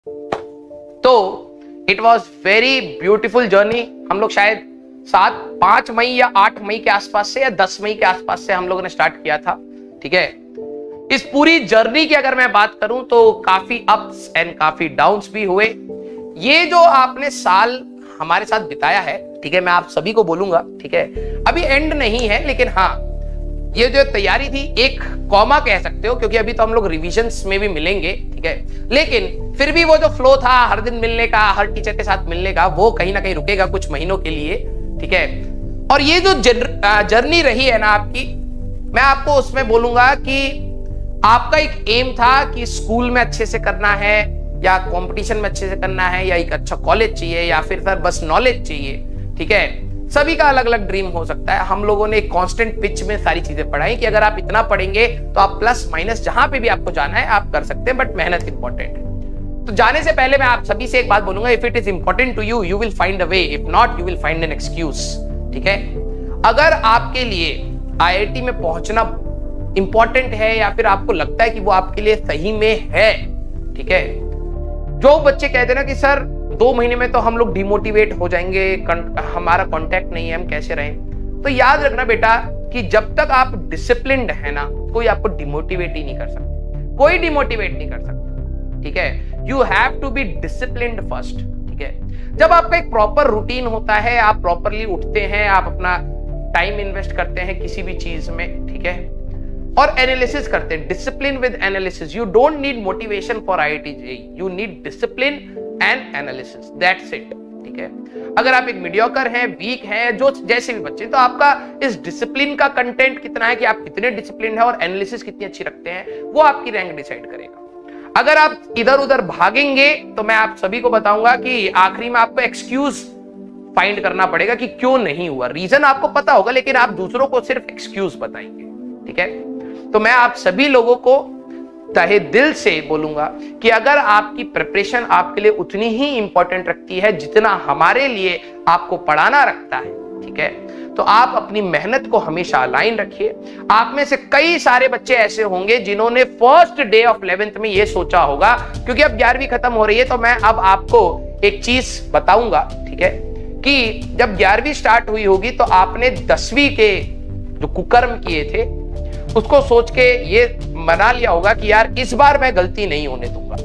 तो it was very beautiful journey. हम लोग शायद 5 मई या 8 मई के आसपास से या 10 मई के आसपास से हम लोगों ने स्टार्ट किया था। ठीक है, इस पूरी जर्नी की अगर मैं बात करूं तो काफी अप्स एंड काफी डाउन्स भी हुए। ये जो आपने साल हमारे साथ बिताया है, ठीक है, मैं आप सभी को बोलूंगा, ठीक है, अभी एंड नहीं है, लेकिन हाँ, ये जो तैयारी थी एक कॉमा कह सकते हो, क्योंकि अभी तो हम लोग रिविजन्स में भी मिलेंगे, ठीक है, लेकिन फिर भी वो जो फ्लो था हर दिन मिलने का, हर टीचर के साथ मिलने का, वो कहीं ना कहीं रुकेगा कुछ महीनों के लिए। ठीक है, और ये जो जर्नी रही है ना आपकी, मैं आपको उसमें बोलूंगा कि आपका एक एम था कि स्कूल में अच्छे से करना है या कंपटीशन में अच्छे से करना है या एक अच्छा कॉलेज चाहिए या फिर सर बस नॉलेज चाहिए। ठीक है, सभी का अलग अलग ड्रीम हो सकता है। हम लोगों ने एक कांस्टेंट पिच में सारी चीजें पढ़ाई कि अगर आप इतना पढ़ेंगे तो आप प्लस माइनस जहां पे भी आपको जाना है आप कर सकते हैं, बट मेहनत इंपॉर्टेंट है। तो जाने से पहले मैं आप सभी से एक बात बोलूंगा, if it is important to you, you will find a way, if not you will find an excuse. ठीक है, अगर आपके लिए आईआईटी में पहुंचना इंपॉर्टेंट है या फिर आपको लगता है कि वो आपके लिए सही में है, ठीक है, जो बच्चे कहते हैं ना कि सर 2 महीने में तो हम लोग डिमोटिवेट हो जाएंगे, हमारा कांटेक्ट नहीं है, हम कैसे रहें, तो याद रखना बेटा कि जब तक आप डिसिप्लिन्ड है ना, कोई आपको डिमोटिवेट ही नहीं कर सकता, कोई डिमोटिवेट नहीं कर सकता। ठीक है, you have to be disciplined first. ठीक है, जब आपका एक प्रॉपर रूटीन होता है, आप प्रॉपरली उठते हैं, आप अपना टाइम इन्वेस्ट करते हैं किसी भी चीज में, ठीक है, और एनालिसिस करते हैं, discipline with analysis. You don't need motivation for IIT JEE, you need discipline and analysis, that's it. ठीक है, अगर आप एक मीडियोकर हैं, वीक हैं, जो जैसे भी बच्चे, तो आपका इस डिसिप्लिन का कंटेंट कितना है कि आप कितने डिसिप्लिन है और एनालिसिस कितनी अच्छी रखते हैं, वो आपकी रैंक डिसाइड करेगा। अगर आप इधर उधर भागेंगे तो मैं आप सभी को बताऊंगा कि आखिरी में आपको एक्सक्यूज फाइंड करना पड़ेगा कि क्यों नहीं हुआ। रीजन आपको पता होगा लेकिन आप दूसरों को सिर्फ एक्सक्यूज बताएंगे। ठीक है, तो मैं आप सभी लोगों को तहे दिल से बोलूंगा कि अगर आपकी प्रिपरेशन आपके लिए उतनी ही इंपॉर्टेंट रखती है जितना हमारे लिए आपको पढ़ाना रखता है, ठीक है, तो आप अपनी मेहनत को हमेशा अलाइन रखिए। आप में से कई सारे बच्चे ऐसे होंगे जिन्होंने फर्स्ट डे ऑफ 11th में ये सोचा होगा, क्योंकि अब 11वीं खत्म हो रही है, तो मैं अब आपको एक चीज बताऊंगा, ठीक है, कि जब 11वीं स्टार्ट हुई होगी तो आपने 10वीं के जो कुकर्म किए थे उसको सोच के ये मना लिया होगा कि यार इस बार मैं गलती नहीं होने दूंगा,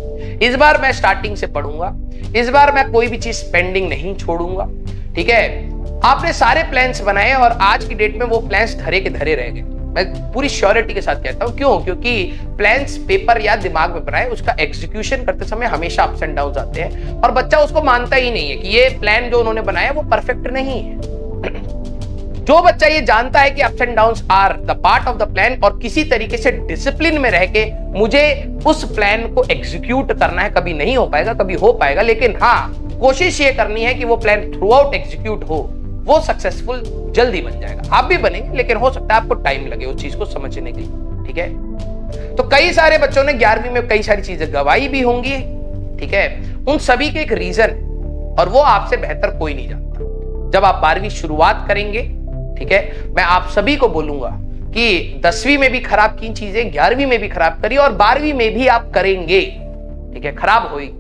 इस बार मैं स्टार्टिंग से पढ़ूंगा, इस बार मैं कोई भी चीज पेंडिंग नहीं छोड़ूंगा। ठीक है, आपने सारे प्लान्स बनाए और आज की डेट में वो प्लान्स धरे के धरे रह गए। मैं पूरी श्योरिटी के साथ कहता हूं, क्यों? क्योंकि प्लान्स पेपर या दिमाग में बनाए, उसका एग्जीक्यूशन करते समय हमेशा अप्स एंड डाउन आते हैं और बच्चा उसको मानता ही नहीं है कि ये प्लान जो उन्होंने बनाया वो परफेक्ट नहीं है। जो बच्चा ये जानता है कि ups and downs are the part of the plan और किसी तरीके से डिसिप्लिन में रह के मुझे उस प्लान को एग्जीक्यूट करना है, कभी नहीं हो पाएगा, कभी हो पाएगा, लेकिन हाँ, कोशिश ये करनी है कि वो प्लान थ्रू आउट एग्जीक्यूट हो, वो सक्सेसफुल जल्दी बन जाएगा। आप भी बनेंगे, लेकिन हो सकता है आपको टाइम लगे उस चीज को समझने के लिए। ठीक है, तो कई सारे बच्चों ने 11वीं में कई सारी चीजें गवाई भी होंगी। ठीक है, उन सभी के एक रीजन, और वो आपसे बेहतर कोई नहीं जानता। जब आप 12वीं शुरुआत करेंगे, ठीक है, मैं आप सभी को बोलूंगा कि 10वीं में भी खराब की चीजें 11वीं में भी खराब करिए और 12वीं में भी आप करेंगे। ठीक है, खराब होगी,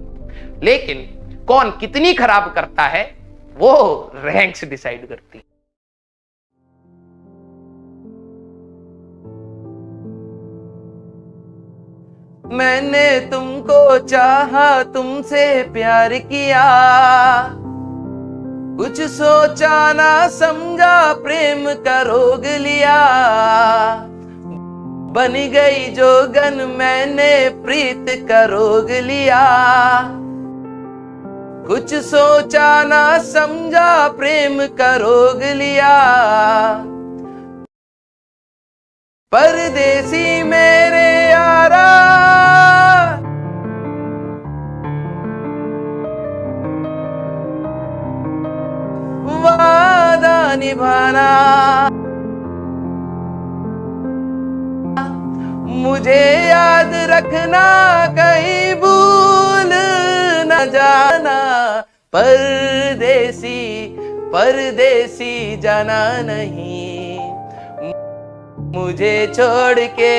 लेकिन कौन कितनी खराब करता है वो रैंक्स डिसाइड करती। मैंने तुमको चाहा, तुमसे प्यार किया, कुछ सोचा ना समझा, प्रेम का रोग लिया, बन गई जोगन मैंने प्रीत का रोग लिया, कुछ सोचा ना समझा, प्रेम का रोग लिया, परदेसी मेरे यारा, वादा निभाना, मुझे याद रखना, कहीं भूल न जाना, परदेसी परदेसी जाना नहीं, मुझे छोड़ के